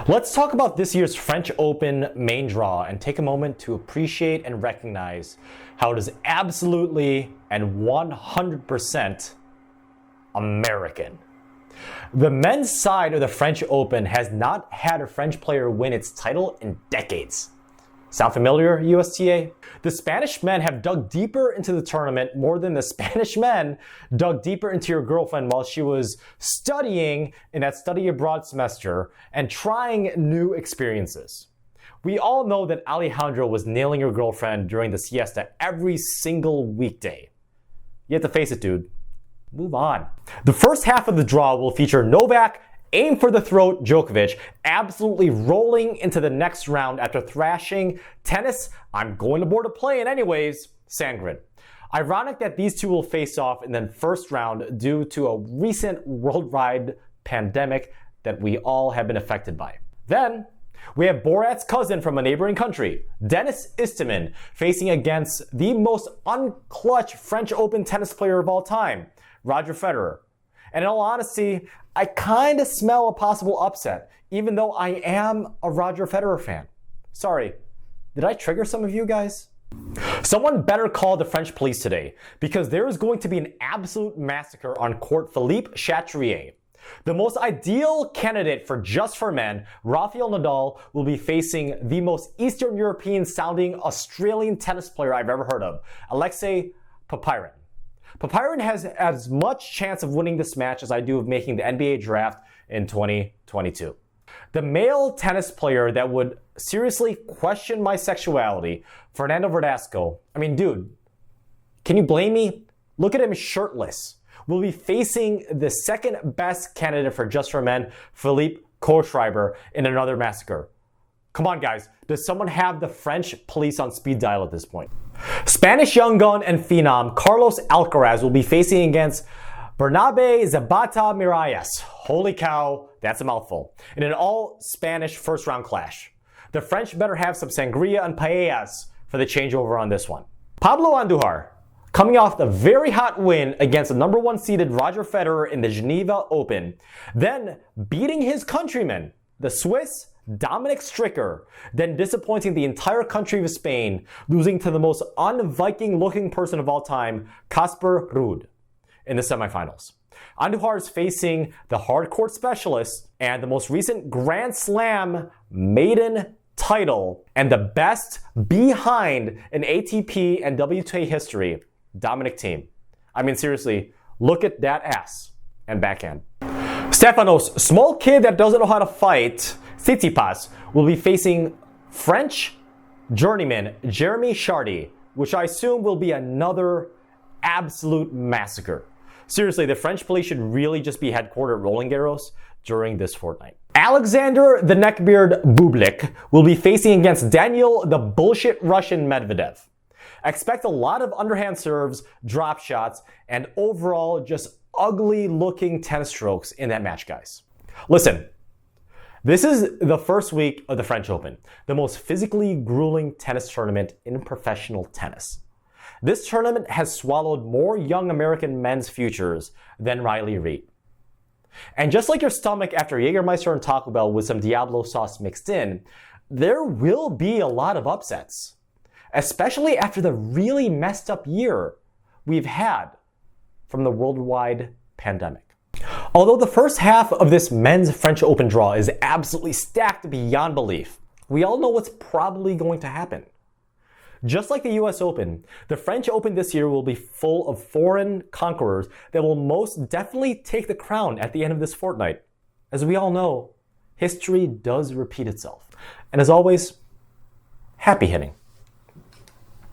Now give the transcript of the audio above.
Let's talk about this year's French Open main draw and take a moment to appreciate and recognize how it is absolutely and 100% American. The men's side of the French Open has not had a French player win its title in decades. Sound familiar, USTA? The Spanish men have dug deeper into the tournament more than the Spanish men dug deeper into your girlfriend while she was studying in that study abroad semester and trying new experiences. We all know that Alejandro was nailing your girlfriend during the siesta every single weekday. You have to face it, dude. Move on. The first half of the draw will feature Novak, aim for the throat Djokovic, absolutely rolling into the next round after thrashing tennis, I'm going to board a plane anyways, Sandgren. Ironic that these two will face off in the first round due to a recent worldwide pandemic that we all have been affected by. Then, we have Borat's cousin from a neighboring country, Denis Istomin, facing against the most unclutch French Open tennis player of all time, Roger Federer. And in all honesty, I kind of smell a possible upset, even though I am a Roger Federer fan. Sorry, did I trigger some of you guys? Someone better call the French police today, because there is going to be an absolute massacre on court Philippe Chatrier. The most ideal candidate for Just for Men, Rafael Nadal, will be facing the most Eastern European-sounding Australian tennis player I've ever heard of, Alexei Popyrin. Popyrin has as much chance of winning this match as I do of making the NBA draft in 2022. The male tennis player that would seriously question my sexuality, Fernando Verdasco, I mean, dude, can you blame me? Look at him shirtless. Will be facing the second best candidate for Just for Men, Philippe Kohlschreiber, in another massacre. Come on, guys. Does someone have the French police on speed dial at this point? Spanish young gun and phenom Carlos Alcaraz will be facing against Bernabe Zapata Miralles. Holy cow, that's a mouthful. In an all-Spanish first-round clash. The French better have some sangria and paellas for the changeover on this one. Pablo Andujar, coming off the very hot win against the number one seeded Roger Federer in the Geneva Open, then beating his countryman, the Swiss Dominic Stricker, then disappointing the entire country of Spain, losing to the most un-Viking looking person of all time, Casper Ruud, in the semifinals. Andujar is facing the hardcourt specialist and the most recent Grand Slam maiden title and the best behind in ATP and WTA history, Dominic Thiem. I mean, seriously, look at that ass and backhand. Stefanos, small kid that doesn't know how to fight, Tsitsipas, will be facing French journeyman Jeremy Chardy, which I assume will be another absolute massacre. Seriously, the French police should really just be headquartered at Roland Garros during this fortnight. Alexander the Neckbeard Bublik will be facing against Daniel the bullshit Russian Medvedev. Expect a lot of underhand serves, drop shots, and overall just ugly looking tennis strokes in that match, guys. Listen, this is the first week of the French Open, the most physically grueling tennis tournament in professional tennis. This tournament has swallowed more young American men's futures than Riley Reid. And just like your stomach after Jägermeister and Taco Bell with some Diablo sauce mixed in, there will be a lot of upsets, especially after the really messed up year we've had from the worldwide pandemic. Although the first half of this men's French Open draw is absolutely stacked beyond belief, we all know what's probably going to happen. Just like the US Open, the French Open this year will be full of foreign conquerors that will most definitely take the crown at the end of this fortnight. As we all know, history does repeat itself. And as always, happy hitting.